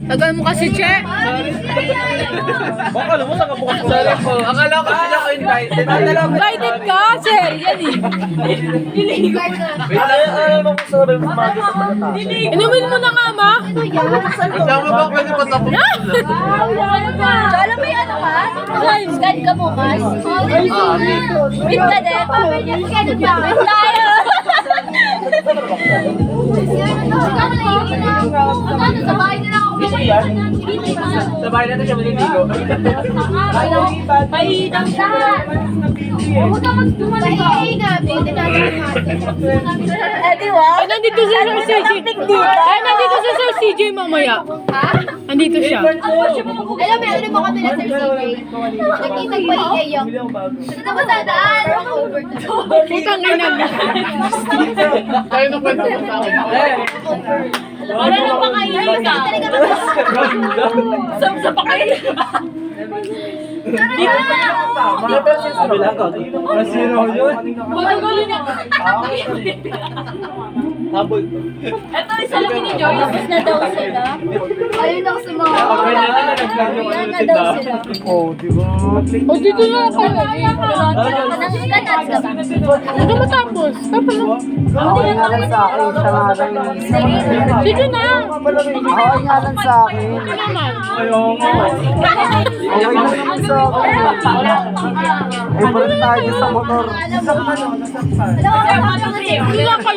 Tagal mo kasi, Che. Baka alam mo, saan ka bukas? Sorry po. Akala ko sila ko invited. Invited ka, Che. Yan eh. Alam mo kung saan mo umaga sa palata. Inumin mo na nga, ma. Kasama ba pwede patapos? Alam mo yung ano ka? Scan ka bukas? Meet ka din? Meet tayo! Sa bahay na lang ako. Sa bahay natin siya maliligo. Mahitang siya. Huwag ka magdumalik ka. Eh, di ba? Ay, nandito si Sir CJ. Ay, nandito si Sir CJ mamaya. Ha? Nandito siya. Alam mo, ano mo kami na Sir CJ? Nakitag pa iiyak. Ano ba sa daan? Putang ina mo. Tayo na kwento mo sa akin. Wala nang pakainin ka. Sa pakainin. Dito na! Sabi lang ka. Masiro yun. Magagulo niya. Habol. Ito, isa lang ni Joy. Tapos na daw sila. Ayun lang sa mga... Ayun na daw sila. Oh, di ba? O, dito na ako. Nanganats ka ba? Hindi matapos. Tapos na. Okay nga lang sa akin, siya nga lang yung isa. Sige na. Okay nga lang sa akin. Ito naman. Ayaw mo. Okay lang yung sa akin. Eh, balik tayo sa motor. Alam mo, Hindi lang kayo.